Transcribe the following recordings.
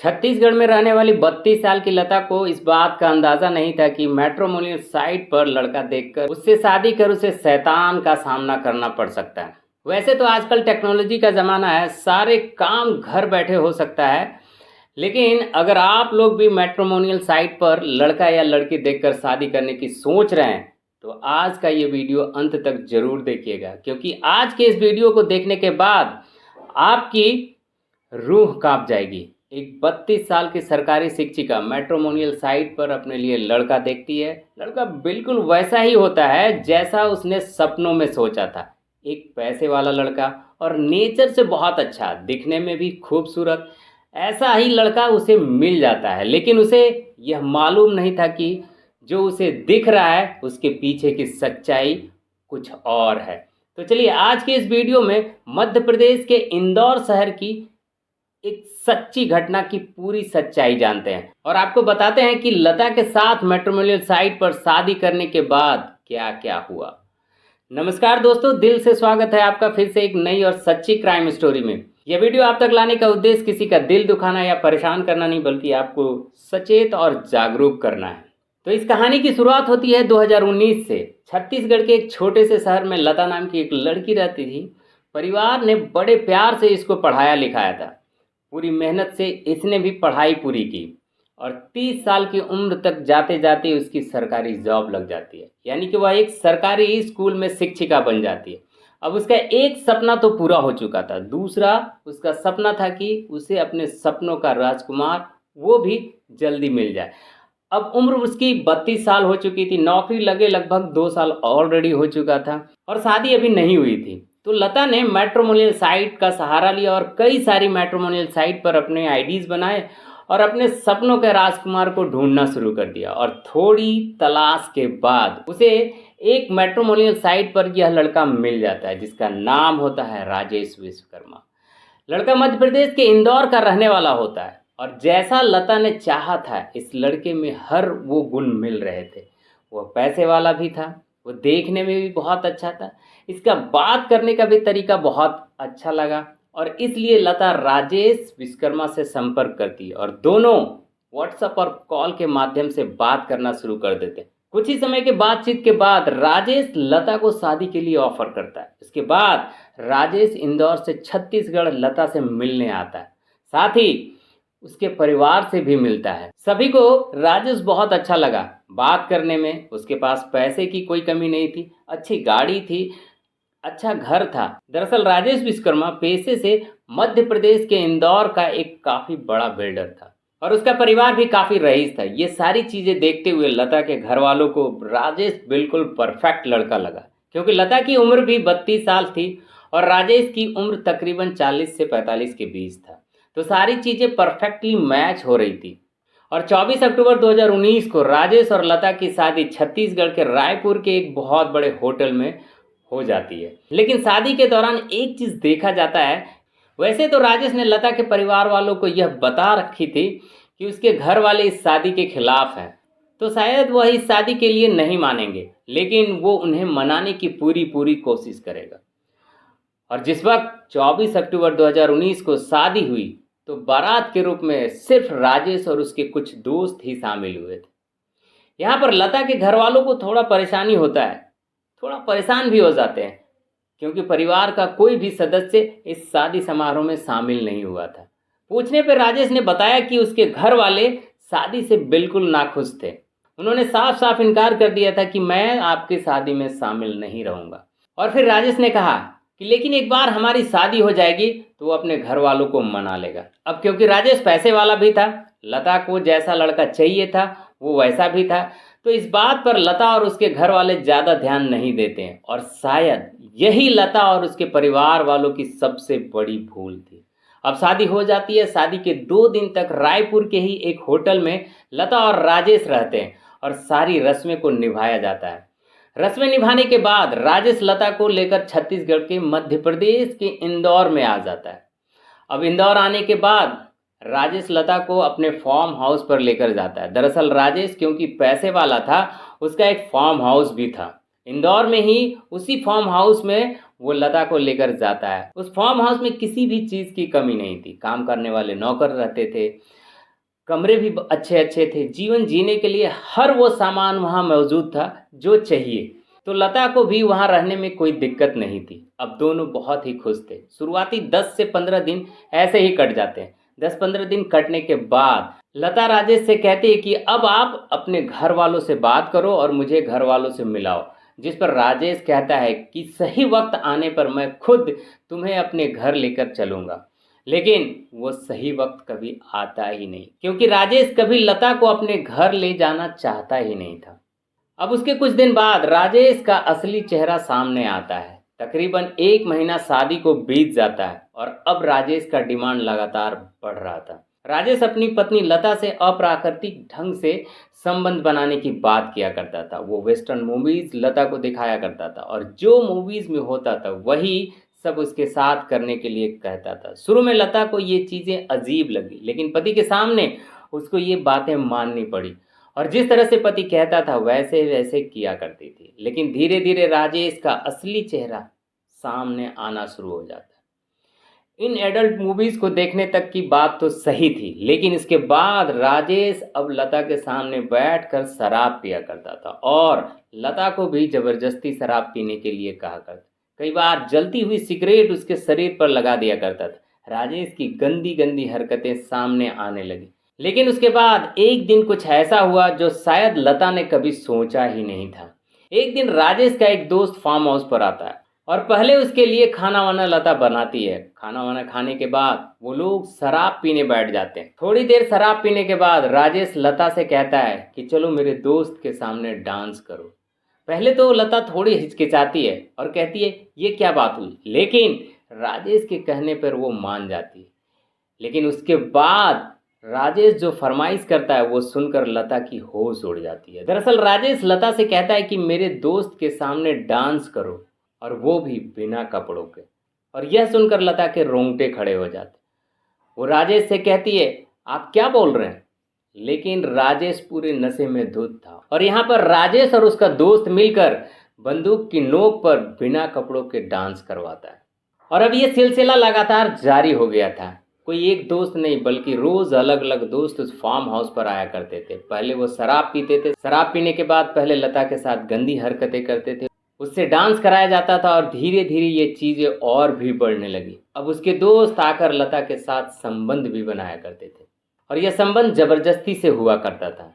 छत्तीसगढ़ में रहने वाली 32 साल की लता को इस बात का अंदाजा नहीं था कि मैट्रिमोनियल साइट पर लड़का देखकर उससे शादी कर उसे शैतान का सामना करना पड़ सकता है। वैसे तो आजकल टेक्नोलॉजी का ज़माना है, सारे काम घर बैठे हो सकता है, लेकिन अगर आप लोग भी मैट्रिमोनियल साइट पर लड़का या लड़की देखकर शादी करने की सोच रहे हैं तो आज का ये वीडियो अंत तक जरूर देखिएगा, क्योंकि आज के इस वीडियो को देखने के बाद आपकी रूह कांप जाएगी। एक 32 साल की सरकारी शिक्षिका मैट्रिमोनियल साइट पर अपने लिए लड़का देखती है। लड़का बिल्कुल वैसा ही होता है जैसा उसने सपनों में सोचा था। एक पैसे वाला लड़का और नेचर से बहुत अच्छा, दिखने में भी खूबसूरत। ऐसा ही लड़का उसे मिल जाता है, लेकिन उसे यह मालूम नहीं था कि जो उसे दिख रहा है उसके पीछे की सच्चाई कुछ और है। तो चलिए आज के इस वीडियो में मध्य प्रदेश के इंदौर शहर की एक सच्ची घटना की पूरी सच्चाई जानते हैं और आपको बताते हैं कि लता के साथ मैट्रिमोनियल साइट पर शादी करने के बाद क्या क्या हुआ। नमस्कार दोस्तों, दिल से स्वागत है आपका फिर से एक नई और सच्ची क्राइम स्टोरी में। यह वीडियो आप तक लाने का उद्देश्य किसी का दिल दुखाना या परेशान करना नहीं, बल्कि आपको सचेत और जागरूक करना है। तो इस कहानी की शुरुआत होती है 2019 से। छत्तीसगढ़ के एक छोटे से शहर में लता नाम की एक लड़की रहती थी। परिवार ने बड़े प्यार से इसको पढ़ाया लिखाया था। पूरी मेहनत से इसने भी पढ़ाई पूरी की और 30 साल की उम्र तक जाते जाते उसकी सरकारी जॉब लग जाती है, यानी कि वह एक सरकारी स्कूल में शिक्षिका बन जाती है। अब उसका एक सपना तो पूरा हो चुका था, दूसरा उसका सपना था कि उसे अपने सपनों का राजकुमार वो भी जल्दी मिल जाए। अब उम्र उसकी 32 साल हो चुकी थी, नौकरी लगे लगभग 2 साल ऑलरेडी हो चुका था और शादी अभी नहीं हुई थी। तो लता ने मैट्रिमोनियल साइट का सहारा लिया और कई सारी मैट्रिमोनियल साइट पर अपने आईडीज बनाए और अपने सपनों के राजकुमार को ढूंढना शुरू कर दिया। और थोड़ी तलाश के बाद उसे एक मैट्रिमोनियल साइट पर यह लड़का मिल जाता है जिसका नाम होता है राजेश विश्वकर्मा। लड़का मध्य प्रदेश के इंदौर का रहने वाला होता है और जैसा लता ने चाहा था इस लड़के में हर वो गुण मिल रहे थे। वह पैसे वाला भी था, वो देखने में भी बहुत अच्छा था, इसका बात करने का भी तरीका बहुत अच्छा लगा और इसलिए लता राजेश विश्वकर्मा से संपर्क करती है और दोनों व्हाट्सएप और कॉल के माध्यम से बात करना शुरू कर देते। कुछ ही समय के बातचीत के बाद राजेश लता को शादी के लिए ऑफर करता है। इसके बाद राजेश इंदौर से छत्तीसगढ़ लता से मिलने आता है, साथ ही उसके परिवार से भी मिलता है। सभी को राजेश बहुत अच्छा लगा बात करने में। उसके पास पैसे की कोई कमी नहीं थी, अच्छी गाड़ी थी, अच्छा घर था। दरअसल राजेश विश्वकर्मा पेशे से मध्य प्रदेश के इंदौर का एक काफी बड़ा बिल्डर था और उसका परिवार भी काफी रईस था। ये सारी चीजें देखते हुए लता के घर वालों को राजेश बिल्कुल परफेक्ट लड़का लगा, क्योंकि लता की उम्र भी 32 साल थी और राजेश की उम्र तकरीबन 40 से 45 के बीच था। तो सारी चीजें परफेक्टली मैच हो रही थी और 24 अक्टूबर 2019 को राजेश और लता की शादी छत्तीसगढ़ के रायपुर के एक बहुत बड़े होटल में हो जाती है। लेकिन शादी के दौरान एक चीज देखा जाता है। वैसे तो राजेश ने लता के परिवार वालों को यह बता रखी थी कि उसके घर वाले इस शादी के खिलाफ हैं, तो शायद वह इस शादी के लिए नहीं मानेंगे, लेकिन वो उन्हें मनाने की पूरी कोशिश करेगा। और जिस वक्त 24 अक्टूबर 2019 को शादी हुई तो बारात के रूप में सिर्फ राजेश और उसके कुछ दोस्त ही शामिल हुए थे। यहाँ पर लता के घर वालों को थोड़ा परेशानी होता है, थोड़ा परेशान भी हो जाते हैं, क्योंकि परिवार का कोई भी सदस्य इस शादी समारोह में शामिल नहीं हुआ था। पूछने पर राजेश ने बताया कि उसके घर वाले शादी से बिल्कुल नाखुश थे। उन्होंने साफ साफ इनकार कर दिया था कि मैं आपकी शादी में शामिल नहीं रहूँगा। और फिर राजेश ने कहा कि लेकिन एक बार हमारी शादी हो जाएगी तो वो अपने घर वालों को मना लेगा। अब क्योंकि राजेश पैसे वाला भी था, लता को जैसा लड़का चाहिए था वो वैसा भी था, तो इस बात पर लता और उसके घर वाले ज़्यादा ध्यान नहीं देते हैं और शायद यही लता और उसके परिवार वालों की सबसे बड़ी भूल थी। अब शादी हो जाती है। शादी के 2 दिन तक रायपुर के ही एक होटल में लता और राजेश रहते हैं और सारी रस्में को निभाया जाता है। रस्में निभाने के बाद राजेश लता को लेकर छत्तीसगढ़ के मध्य प्रदेश के इंदौर में आ जाता है। अब इंदौर आने के बाद राजेश लता को अपने फार्म हाउस पर लेकर जाता है। दरअसल राजेश क्योंकि पैसे वाला था, उसका एक फार्म हाउस भी था इंदौर में ही। उसी फार्म हाउस में वो लता को लेकर जाता है। उस फार्म हाउस में किसी भी चीज़ की कमी नहीं थी, काम करने वाले नौकर रहते थे, कमरे भी अच्छे अच्छे थे, जीवन जीने के लिए हर वो सामान वहाँ मौजूद था जो चाहिए। तो लता को भी वहाँ रहने में कोई दिक्कत नहीं थी। अब दोनों बहुत ही खुश थे। शुरुआती 10 से 15 दिन ऐसे ही कट जाते हैं। 10-15 दिन कटने के बाद लता राजेश से कहती है कि अब आप अपने घर वालों से बात करो और मुझे घर वालों से मिलाओ। जिस पर राजेश कहता है कि सही वक्त आने पर मैं खुद तुम्हें अपने घर लेकर चलूँगा। लेकिन वो सही वक्त कभी आता ही नहीं, क्योंकि राजेश कभी लता को अपने घर ले जाना चाहता ही नहीं था। अब उसके कुछ दिन बाद राजेश का असली चेहरा सामने आता है। तकरीबन 1 महीना शादी को बीत जाता है और अब राजेश का डिमांड लगातार बढ़ रहा था। राजेश अपनी पत्नी लता से अप्राकृतिक ढंग से संबंध बनाने की बात किया करता था। वो वेस्टर्न मूवीज लता को दिखाया करता था और जो मूवीज में होता था वही सब उसके साथ करने के लिए कहता था। शुरू में लता को ये चीज़ें अजीब लगी, लेकिन पति के सामने उसको ये बातें माननी पड़ी और जिस तरह से पति कहता था वैसे वैसे किया करती थी। लेकिन धीरे धीरे राजेश का असली चेहरा सामने आना शुरू हो जाता है। इन एडल्ट मूवीज को देखने तक की बात तो सही थी, लेकिन इसके बाद राजेश अब लता के सामने बैठकर शराब पिया करता था और लता को भी जबरदस्ती शराब पीने के लिए कहा करता। कई बार जलती हुई सिगरेट उसके शरीर पर लगा दिया करता था। राजेश की गंदी गंदी हरकतें सामने आने लगी। लेकिन उसके बाद एक दिन कुछ ऐसा हुआ जो शायद लता ने कभी सोचा ही नहीं था। एक दिन राजेश का एक दोस्त फार्म हाउस पर आता है और पहले उसके लिए खाना वाना लता बनाती है। खाना वाना खाने के बाद वो लोग शराब पीने बैठ जाते हैं। थोड़ी देर शराब पीने के बाद राजेश लता से कहता है कि चलो मेरे दोस्त के सामने डांस करो। पहले तो लता थोड़ी हिचकिचाती है और कहती है ये क्या बात हुई, लेकिन राजेश के कहने पर वो मान जाती है। लेकिन उसके बाद राजेश जो फरमाइश करता है वो सुनकर लता की होश उड़ जाती है। दरअसल राजेश लता से कहता है कि मेरे दोस्त के सामने डांस करो और वो भी बिना कपड़ों के। और यह सुनकर लता के रोंगटे खड़े हो जाते। वो राजेश से कहती है आप क्या बोल रहे हैं, लेकिन राजेश पूरे नशे में धुत था और यहाँ पर राजेश और उसका दोस्त मिलकर बंदूक की नोक पर बिना कपड़ों के डांस करवाता है। और अब ये सिलसिला लगातार जारी हो गया था। कोई एक दोस्त नहीं बल्कि रोज अलग अलग दोस्त उस फार्म हाउस पर आया करते थे। पहले वो शराब पीते थे, शराब पीने के बाद पहले लता के साथ गंदी हरकतें करते थे, उससे डांस कराया जाता था और धीरे धीरे ये चीजें और भी बढ़ने लगी। अब उसके दोस्त आकर लता के साथ संबंध भी बनाया करते थे और यह संबंध जबरदस्ती से हुआ करता था।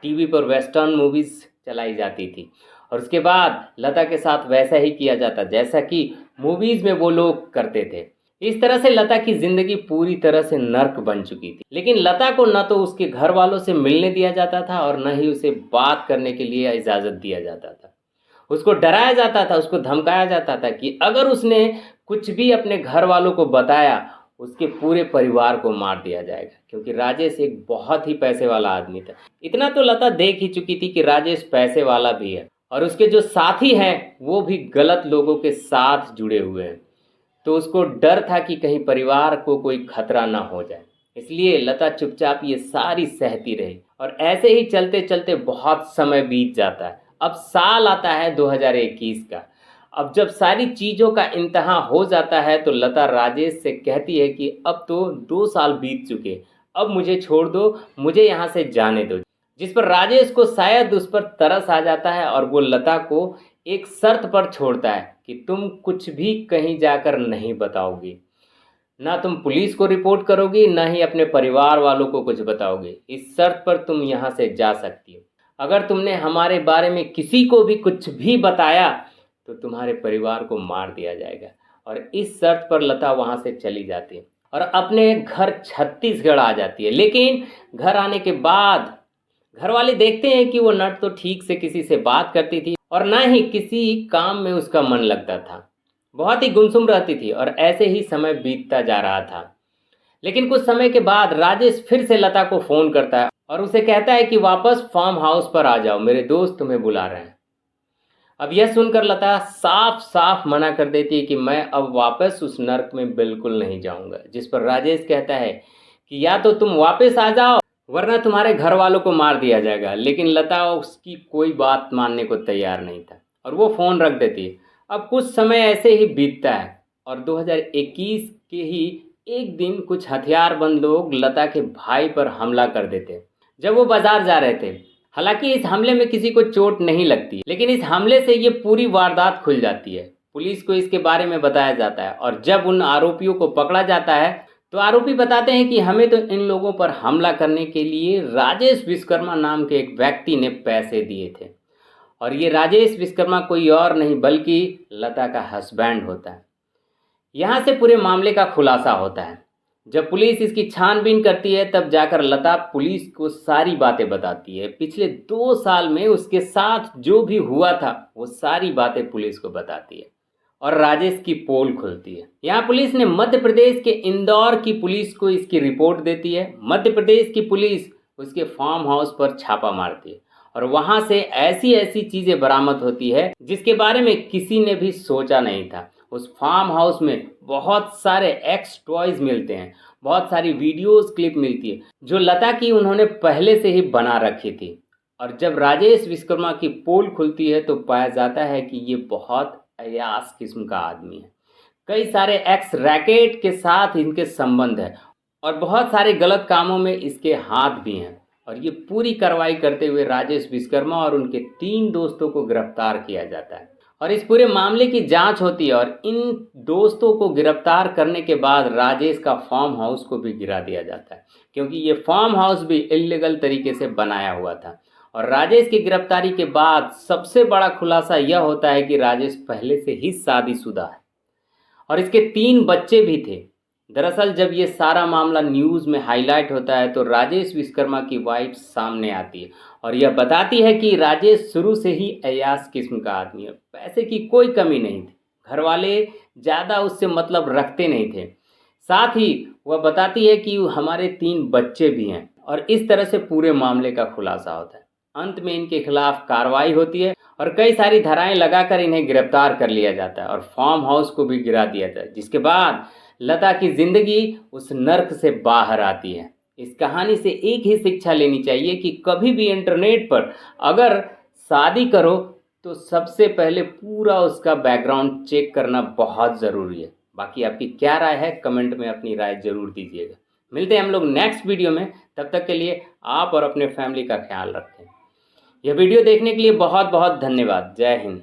टीवी पर वेस्टर्न मूवीज चलाई जाती थी और उसके बाद लता के साथ वैसा ही किया जाता जैसा कि मूवीज में वो लोग करते थे। इस तरह से लता की जिंदगी पूरी तरह से नर्क बन चुकी थी। लेकिन लता को न तो उसके घर वालों से मिलने दिया जाता था और न ही उसे बात करने के लिए इजाज़त दिया जाता था। उसको डराया जाता था, उसको धमकाया जाता था कि अगर उसने कुछ भी अपने घर वालों को बताया उसके पूरे परिवार को मार दिया जाएगा, क्योंकि राजेश एक बहुत ही पैसे वाला आदमी था। इतना तो लता देख ही चुकी थी कि राजेश पैसे वाला भी है और उसके जो साथी हैं वो भी गलत लोगों के साथ जुड़े हुए हैं। तो उसको डर था कि कहीं परिवार को कोई खतरा ना हो जाए, इसलिए लता चुपचाप ये सारी सहती रही और ऐसे ही चलते चलते बहुत समय बीत जाता है। अब साल आता है 2021 का। अब जब सारी चीज़ों का इंतहा हो जाता है तो लता राजेश से कहती है कि अब तो 2 साल बीत चुके, अब मुझे छोड़ दो, मुझे यहाँ से जाने दो। जिस पर राजेश को शायद उस पर तरस आ जाता है और वो लता को एक शर्त पर छोड़ता है कि तुम कुछ भी कहीं जाकर नहीं बताओगी, ना तुम पुलिस को रिपोर्ट करोगी, ना ही अपने परिवार वालों को कुछ बताओगे। इस शर्त पर तुम यहाँ से जा सकती हो। अगर तुमने हमारे बारे में किसी को भी कुछ भी बताया तो तुम्हारे परिवार को मार दिया जाएगा। और इस शर्त पर लता वहाँ से चली जाती है और अपने घर छत्तीसगढ़ आ जाती है। लेकिन घर आने के बाद घर वाले देखते हैं कि वो नट तो ठीक से किसी से बात करती थी और ना ही किसी काम में उसका मन लगता था, बहुत ही गुमसुम रहती थी और ऐसे ही समय बीतता जा रहा था। लेकिन कुछ समय के बाद राजेश फिर से लता को फ़ोन करता है और उसे कहता है कि वापस फार्म हाउस पर आ जाओ, मेरे दोस्त तुम्हें बुला रहे हैं। अब यह सुनकर लता साफ साफ मना कर देती है कि मैं अब वापस उस नर्क में बिल्कुल नहीं जाऊंगा। जिस पर राजेश कहता है कि या तो तुम वापस आ जाओ वरना तुम्हारे घर वालों को मार दिया जाएगा। लेकिन लता उसकी कोई बात मानने को तैयार नहीं था और वो फ़ोन रख देती है। अब कुछ समय ऐसे ही बीतता है और 2021 के ही एक दिन कुछ हथियारबंद लोग लता के भाई पर हमला कर देते जब वो बाजार जा रहे थे। हालांकि इस हमले में किसी को चोट नहीं लगती, लेकिन इस हमले से ये पूरी वारदात खुल जाती है। पुलिस को इसके बारे में बताया जाता है और जब उन आरोपियों को पकड़ा जाता है तो आरोपी बताते हैं कि हमें तो इन लोगों पर हमला करने के लिए राजेश विश्वकर्मा नाम के एक व्यक्ति ने पैसे दिए थे। और ये राजेश विश्वकर्मा कोई और नहीं बल्कि लता का हस्बैंड होता है। यहाँ से पूरे मामले का खुलासा होता है। जब पुलिस इसकी छानबीन करती है तब जाकर लता पुलिस को सारी बातें बताती है। पिछले 2 साल में उसके साथ जो भी हुआ था वो सारी बातें पुलिस को बताती है और राजेश की पोल खुलती है। यहाँ पुलिस ने मध्य प्रदेश के इंदौर की पुलिस को इसकी रिपोर्ट देती है। मध्य प्रदेश की पुलिस उसके फार्म हाउस पर छापा मारती है और वहाँ से ऐसी ऐसी चीज़ें बरामद होती है जिसके बारे में किसी ने भी सोचा नहीं था। उस फार्म हाउस में बहुत सारे एक्स टॉयज मिलते हैं, बहुत सारी वीडियोस क्लिप मिलती है जो लता की उन्होंने पहले से ही बना रखी थी। और जब राजेश विश्वकर्मा की पोल खुलती है तो पाया जाता है कि ये बहुत अयास किस्म का आदमी है। कई सारे एक्स रैकेट के साथ इनके संबंध है और बहुत सारे गलत कामों में इसके हाथ भी हैं। और ये पूरी कार्रवाई करते हुए राजेश विश्वकर्मा और उनके 3 दोस्तों को गिरफ्तार किया जाता है और इस पूरे मामले की जांच होती है। और इन दोस्तों को गिरफ्तार करने के बाद राजेश का फार्म हाउस को भी गिरा दिया जाता है, क्योंकि ये फार्म हाउस भी इल्लीगल तरीके से बनाया हुआ था। और राजेश की गिरफ्तारी के बाद सबसे बड़ा खुलासा यह होता है कि राजेश पहले से ही शादीशुदा है और इसके 3 बच्चे भी थे। दरअसल जब ये सारा मामला न्यूज़ में हाईलाइट होता है तो राजेश विश्वकर्मा की वाइफ सामने आती है और यह बताती है कि राजेश शुरू से ही अयास किस्म का आदमी है। पैसे की कोई कमी नहीं थी, घर वाले ज़्यादा उससे मतलब रखते नहीं थे। साथ ही वह बताती है कि हमारे 3 बच्चे भी हैं और इस तरह से पूरे मामले का खुलासा होता है। अंत में इनके खिलाफ कार्रवाई होती है और कई सारी धाराएं लगाकर इन्हें गिरफ्तार कर लिया जाता है और फार्म हाउस को भी गिरा दिया जाता है, जिसके बाद लता की जिंदगी उस नर्क से बाहर आती है। इस कहानी से एक ही शिक्षा लेनी चाहिए कि कभी भी इंटरनेट पर अगर शादी करो तो सबसे पहले पूरा उसका बैकग्राउंड चेक करना बहुत ज़रूरी है। बाकी आपकी क्या राय है कमेंट में अपनी राय ज़रूर दीजिएगा। मिलते हैं हम लोग नेक्स्ट वीडियो में, तब तक के लिए आप और अपने फैमिली का ख्याल रखें। यह वीडियो देखने के लिए बहुत बहुत धन्यवाद। जय हिंद।